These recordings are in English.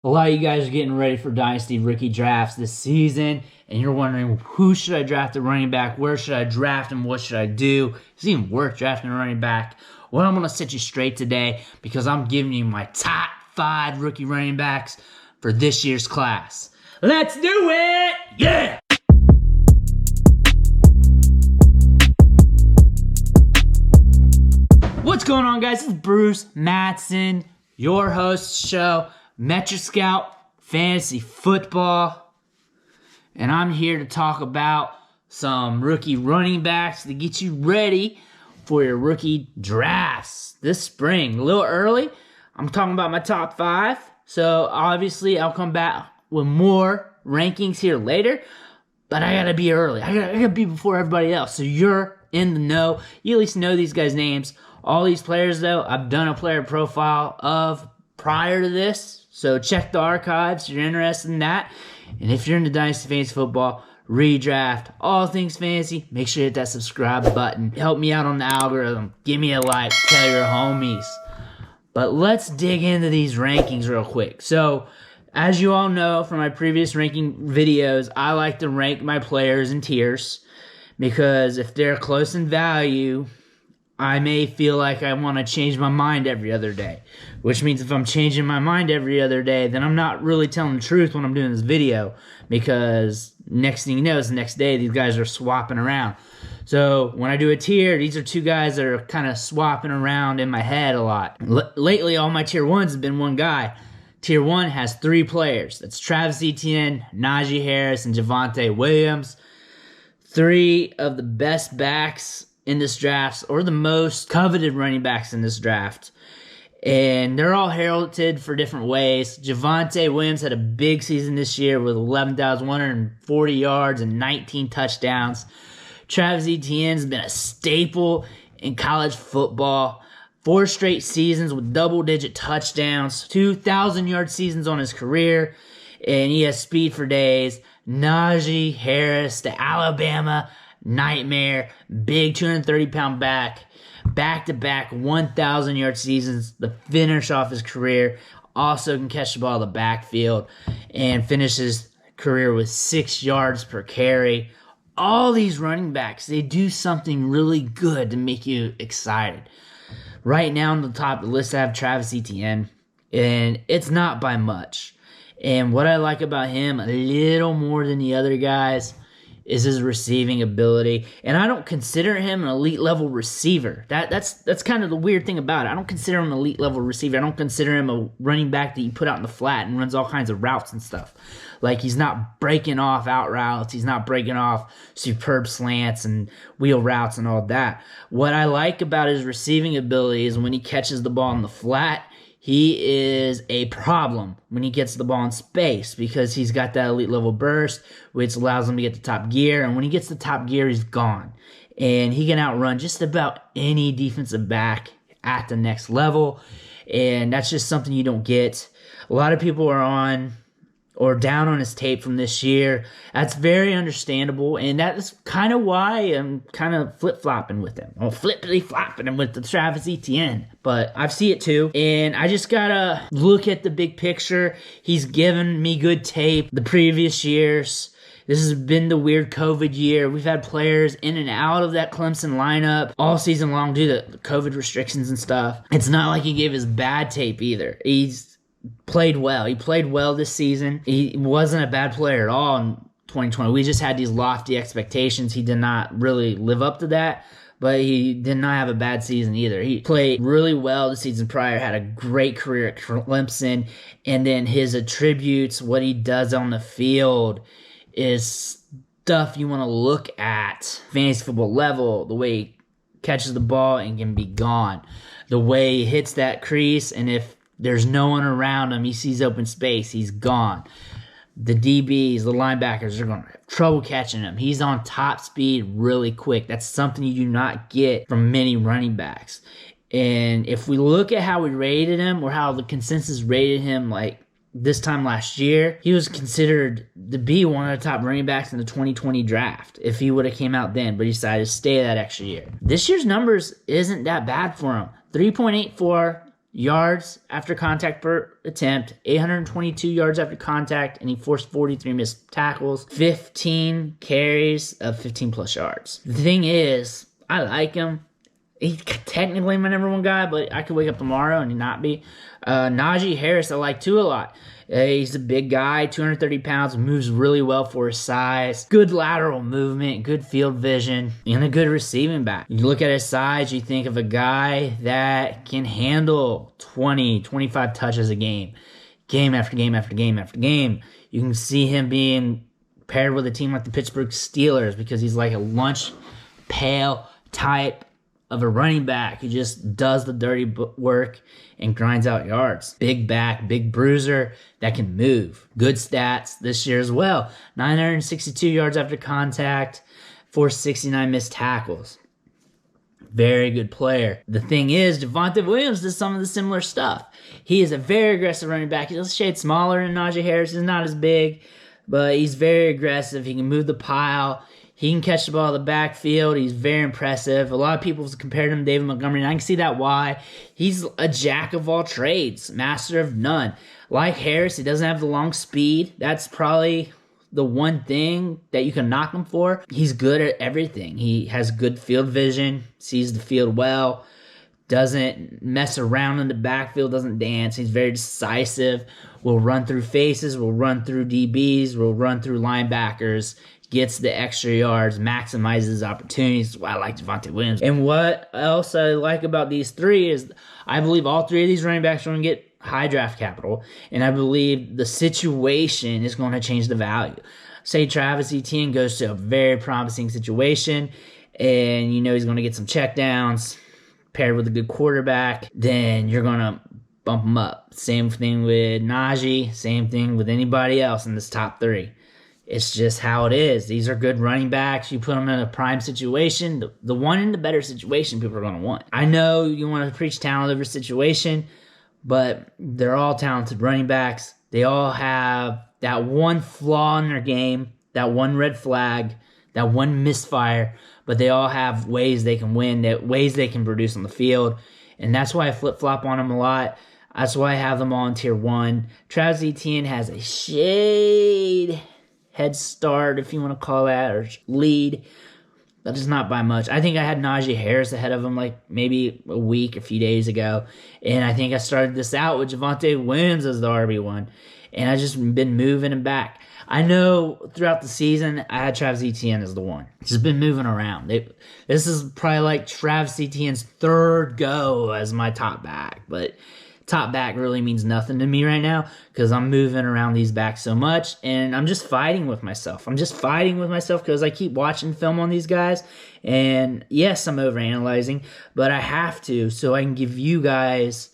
A lot of you guys are getting ready for Dynasty rookie drafts this season, and you're wondering, who should I draft at running back? Where should I draft him? What should I do? Is it even worth drafting a running back? Well, I'm going to set you straight today because I'm giving you my top 5 rookie running backs for this year's class. Let's do it! Yeah! What's going on, guys? It's Bruce Matson, your host show, Metric Scout Fantasy Football, and I'm here to talk about some rookie running backs to get you ready for your rookie drafts this spring. A little early. I'm talking about my top 5, so obviously I'll come back with more rankings here later, but I gotta be early. I gotta be before everybody else, so you're in the know. You at least know these guys' names. All these players, though, I've done a player profile of prior to this, so check the archives if you're interested in that. And if you're into Dynasty Fantasy Football, redraft, all things fantasy, make sure you hit that subscribe button. Help me out on the algorithm. Give me a like. Tell your homies. But let's dig into these rankings real quick. So, as you all know from my previous ranking videos, I like to rank my players in tiers because if they're close in value, I may feel like I want to change my mind every other day, which means if I'm changing my mind every other day, then I'm not really telling the truth when I'm doing this video, because next thing you know, is the next day, these guys are swapping around. So when I do a tier, these are 2 guys that are kind of swapping around in my head a lot. Lately, all my tier 1s have been one guy. Tier 1 has 3 players. That's Travis Etienne, Najee Harris, and Javonte Williams. 3 of the best backs in this draft, or the most coveted running backs in this draft. And they're all heralded for different ways. Javonte Williams had a big season this year with 11,140 yards and 19 touchdowns. Travis Etienne's been a staple in college football. 4 straight seasons with double-digit touchdowns, 2,000-yard seasons on his career, and he has speed for days. Najee Harris, the Alabama nightmare, big 230-pound back-to-back 1,000-yard seasons, the finish off his career. Also can catch the ball in the backfield and finish his career with 6 yards per carry. All these running backs, they do something really good to make you excited. Right now on the top of the list, I have Travis Etienne, and it's not by much. And what I like about him a little more than the other guys is his receiving ability. And I don't consider him an elite level receiver. That's kind of the weird thing about it. I don't consider him an elite level receiver. I don't consider him a running back that you put out in the flat and runs all kinds of routes and stuff. Like, he's not breaking off out routes. He's not breaking off superb slants and wheel routes and all that. What I like about his receiving ability is when he catches the ball in the flat, he is a problem when he gets the ball in space because he's got that elite level burst, which allows him to get to top gear. And when he gets to top gear, he's gone. And he can outrun just about any defensive back at the next level. And that's just something you don't get. A lot of people are on or down on his tape from this year. That's very understandable, and that is kind of why I'm kind of flip-flopping with him. Or flippity-flopping him with the Travis Etienne. But I see it too, and I just gotta look at the big picture. He's given me good tape the previous years. This has been the weird COVID year. We've had players in and out of that Clemson lineup all season long due to the COVID restrictions and stuff. It's not like he gave his bad tape either. He's played well. He played well this season. He wasn't a bad player at all in 2020. We just had these lofty expectations. He did not really live up to that, but he did not have a bad season either. He played really well the season prior, had a great career at Clemson, and then his attributes, what he does on the field, is stuff you want to look at. Fantasy football level, the way he catches the ball and can be gone. The way he hits that crease, and if there's no one around him, he sees open space, he's gone. The DBs, the linebackers are going to have trouble catching him. He's on top speed really quick. That's something you do not get from many running backs. And if we look at how we rated him, or how the consensus rated him, like this time last year, he was considered to be one of the top running backs in the 2020 draft if he would have came out then, but he decided to stay that extra year. This year's numbers isn't that bad for him. 3.84 yards after contact per attempt, 822 yards after contact, and he forced 43 missed tackles, 15 carries of 15 plus yards. The thing is, I like him. He's technically my number one guy, but I could wake up tomorrow and not be. Najee Harris, I like too a lot. He's a big guy, 230 pounds, moves really well for his size. Good lateral movement, good field vision, and a good receiving back. You look at his size, you think of a guy that can handle 20, 25 touches a game. Game after game after game after game. You can see him being paired with a team like the Pittsburgh Steelers because he's like a lunch pail type of a running back who just does the dirty work and grinds out yards. Big back, big bruiser that can move. Good stats this year as well. 962 yards after contact, 469 missed tackles. Very good player. The thing is, Javonte Williams does some of the similar stuff. He is a very aggressive running back. He's a shade smaller than Najee Harris. He's not as big, but he's very aggressive. He can move the pile. He can catch the ball in the backfield. He's very impressive. A lot of people have compared him to David Montgomery, and I can see that why. He's a jack of all trades, master of none. Like Harris, he doesn't have the long speed. That's probably the one thing that you can knock him for. He's good at everything. He has good field vision, sees the field well, doesn't mess around in the backfield, doesn't dance. He's very decisive, will run through faces, will run through DBs, will run through linebackers, gets the extra yards, maximizes opportunities. That's why I like Javonte Williams. And what else I like about these three is I believe all three of these running backs are going to get high draft capital, and I believe the situation is going to change the value. Say Travis Etienne goes to a very promising situation, and you know he's going to get some checkdowns paired with a good quarterback, then you're going to bump him up. Same thing with Najee, same thing with anybody else in this top three. It's just how it is. These are good running backs. You put them in a prime situation, the one in the better situation people are going to want. I know you want to preach talent over situation, but they're all talented running backs. They all have that one flaw in their game, that one red flag, that one misfire, but they all have ways they can win, ways they can produce on the field, and that's why I flip-flop on them a lot. That's why I have them all in tier 1. Travis Etienne has a shade head start, if you want to call that, or lead. That is not by much. I think I had Najee Harris ahead of him like maybe a few days ago. And I think I started this out with Javonte Williams as the RB1. And I just been moving him back. I know throughout the season I had Travis Etienne as the one. Just been moving around. This is probably like Travis Etienne's third go as my top back. But top back really means nothing to me right now because I'm moving around these backs so much, and I'm just fighting with myself. Because I keep watching film on these guys, and yes, I'm overanalyzing, but I have to so I can give you guys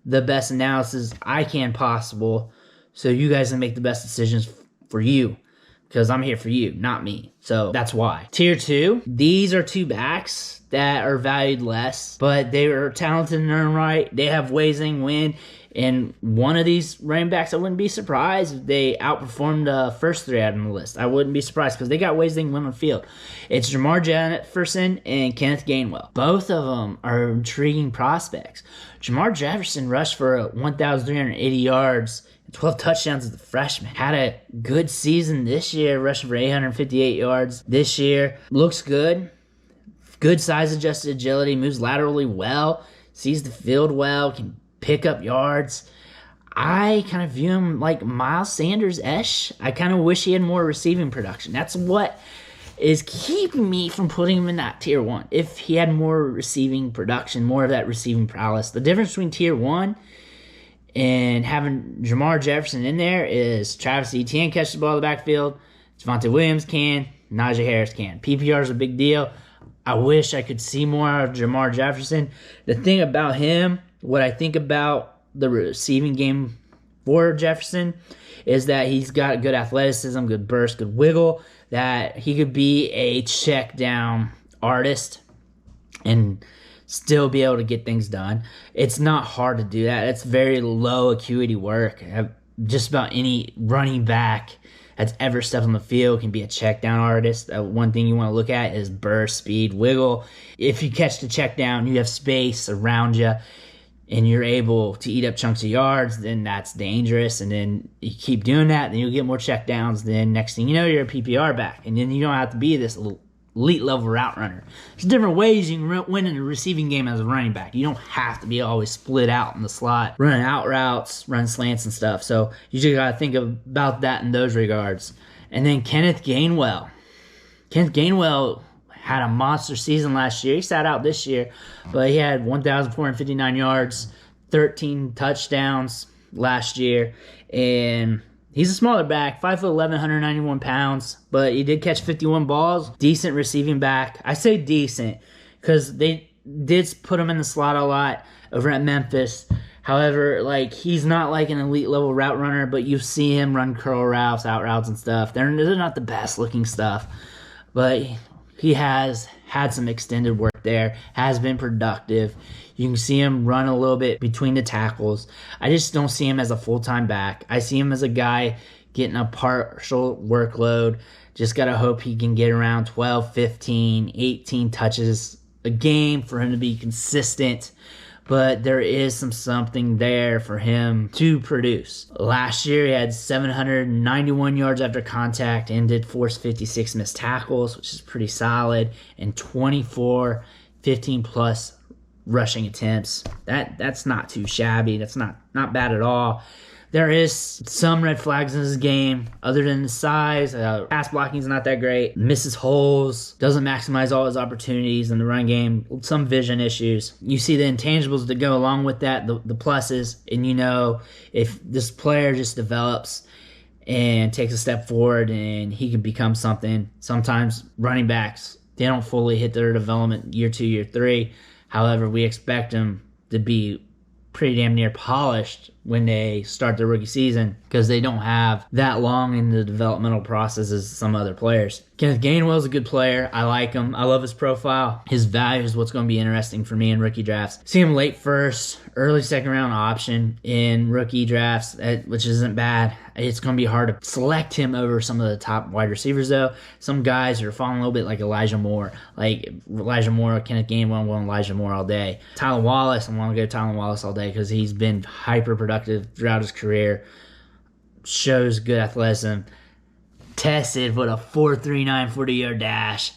the best analysis I can possible so you guys can make the best decisions for you because I'm here for you, not me. So that's why. Tier 2, these are two backs that are valued less, but they are talented in their own right. They have ways they can win. And one of these running backs, I wouldn't be surprised if they outperformed the first three out on the list. I wouldn't be surprised because they got ways they can win on the field. It's JaMarr Jefferson and Kenneth Gainwell. Both of them are intriguing prospects. JaMarr Jefferson rushed for 1,380 yards 12 touchdowns as a freshman. Had a good season this year, rushing for 858 yards this year. Looks good. Good size-adjusted agility, moves laterally well, sees the field well, can pick up yards. I kind of view him like Miles Sanders-ish. I kind of wish he had more receiving production. That's what is keeping me from putting him in that tier 1. If he had more receiving production, more of that receiving prowess. The difference between tier 1 and having JaMarr Jefferson in there is Travis Etienne catches the ball in the backfield, Javonte Williams can, Najee Harris can. PPR is a big deal. I wish I could see more of JaMarr Jefferson. The thing about him, what I think about the receiving game for Jefferson is that he's got good athleticism, good burst, good wiggle, that he could be a check down artist and still be able to get things done. It's not hard to do that. It's very low acuity work. Just about any running back that's ever stepped on the field can be a check down artist. One thing you want to look at is burst, speed, wiggle. If you catch the check down, you have space around you. and you're able to eat up chunks of yards, then that's dangerous. And then you keep doing that, then you'll get more check downs. Then next thing you know, you're a PPR back. And then you don't have to be this elite level route runner. There's different ways you can win in the receiving game as a running back. You don't have to be always split out in the slot, running out routes, run slants and stuff. So you just got to think about that in those regards. And then Kenneth Gainwell. Kenneth Gainwell had a monster season last year. He sat out this year, but he had 1,459 yards, 13 touchdowns last year. And he's a smaller back, 5'11", 191 pounds, but he did catch 51 balls. Decent receiving back. I say decent because they did put him in the slot a lot over at Memphis. However, he's not like an elite level route runner, but you see him run curl routes, out routes, and stuff. They're not the best looking stuff, but he has had some extended work there, has been productive. You can see him run a little bit between the tackles. I just don't see him as a full-time back. I see him as a guy getting a partial workload. Just got to hope he can get around 12, 15, 18 touches a game for him to be consistent. But there is something there for him to produce. Last year, he had 791 yards after contact and did force 56 missed tackles, which is pretty solid, and 24 15-plus rushing attempts. That's not too shabby. That's not bad at all. There is some red flags in his game, other than the size. Pass blocking is not that great. Misses holes. Doesn't maximize all his opportunities in the run game. Some vision issues. You see the intangibles that go along with that, the pluses. And you know, if this player just develops and takes a step forward and he can become something. Sometimes running backs, they don't fully hit their development year 2, year 3. However, we expect them to be pretty damn near polished when they start their rookie season because they don't have that long in the developmental process as some other players. Kenneth Gainwell's a good player. I like him. I love his profile. His value is what's going to be interesting for me in rookie drafts. See him late first, early second round option in rookie drafts, which isn't bad. It's going to be hard to select him over some of the top wide receivers, though. Some guys are falling a little bit like Elijah Moore. Like Elijah Moore, Kenneth Gainwell, I'm going Elijah Moore all day. Tylan Wallace, I want to go Tylan Wallace all day because he's been hyper productive throughout his career. Shows good athleticism. Tested with a 4.39 40-yard dash.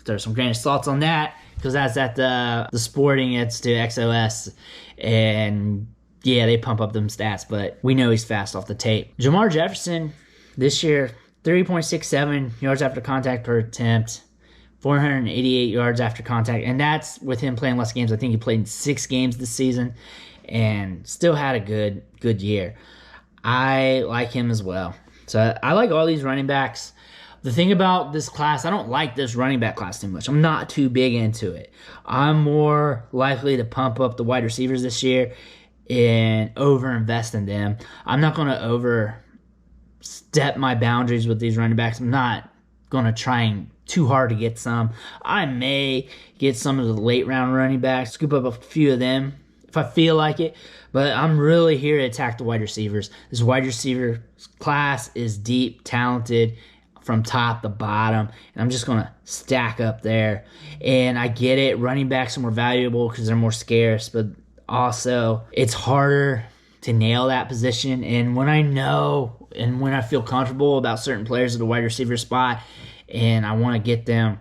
There's some grain of salt on that because that's at the sporting. It's to XOS. And yeah, they pump up them stats, but we know he's fast off the tape. JaMarr Jefferson this year, 3.67 yards after contact per attempt, 488 yards after contact, and that's with him playing less games. I think he played in 6 games this season and still had a good year. I like him as well. So I like all these running backs. The thing about this class, I don't like this running back class too much. I'm not too big into it. I'm more likely to pump up the wide receivers this year and overinvest in them. I'm not going to overstep my boundaries with these running backs. I'm not going to try too hard to get some. I may get some of the late round running backs, scoop up a few of them if I feel like it. But I'm really here to attack the wide receivers. This wide receiver class is deep, talented, from top to bottom, and I'm just going to stack up there. And I get it, running backs are more valuable because they're more scarce, but also it's harder to nail that position. And when I know and when I feel comfortable about certain players at the wide receiver spot and I want to get them,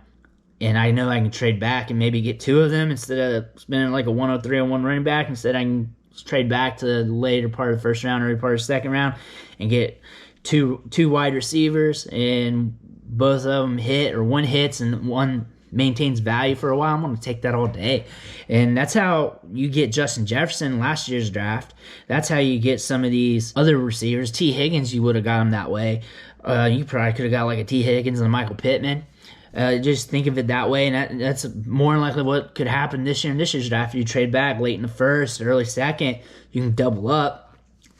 and I know I can trade back and maybe get 2 of them instead of spending like a 103 on one running back, instead I can trade back to the later part of the first round or early part of the second round and get two wide receivers, and both of them hit or one hits and one maintains value for a while. I'm going to take that all day. And that's how you get Justin Jefferson last year's draft. That's how you get some of these other receivers. T. Higgins, you would have got him that way. You probably could have got like a T. Higgins and a Michael Pittman. Just think of it that way, and that's more than likely what could happen this year in this year's draft. You trade back late in the first, early second, you can double up,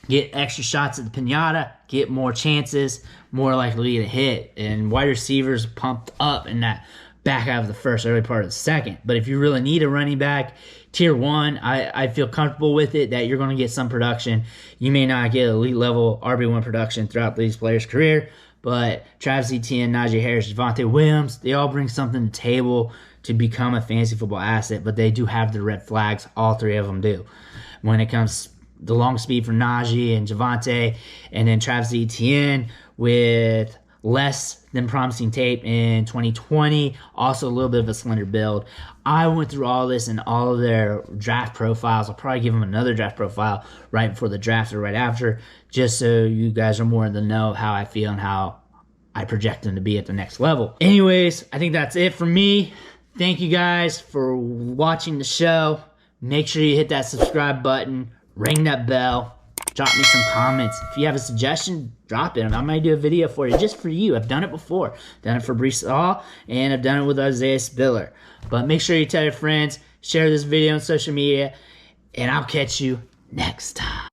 get extra shots at the pinata, get more chances, more likely to hit, and wide receivers pumped up in that back out of the first, early part of the second. But if you really need a running back, tier 1, I feel comfortable with it that you're going to get some production. You may not get elite level RB1 production throughout these players' career, but Travis Etienne, Najee Harris, Javonte Williams, they all bring something to the table to become a fantasy football asset, but they do have the red flags. All 3 of them do. when it comes to the long speed for Najee and Javonte, and then Travis Etienne with less than promising tape in 2020. Also a little bit of a slender build. I went through all this and all of their draft profiles. I'll probably give them another draft profile right before the draft or right after, just so you guys are more in the know of how I feel and how I project them to be at the next level. Anyways, I think that's it for me. Thank you guys for watching the show. Make sure you hit that subscribe button, ring that bell, drop me some comments. If you have a suggestion, drop it, and I might do a video for you, just for you. I've done it before. Done it for Brees Hall, and I've done it with Isaiah Spiller. But make sure you tell your friends, share this video on social media, and I'll catch you next time.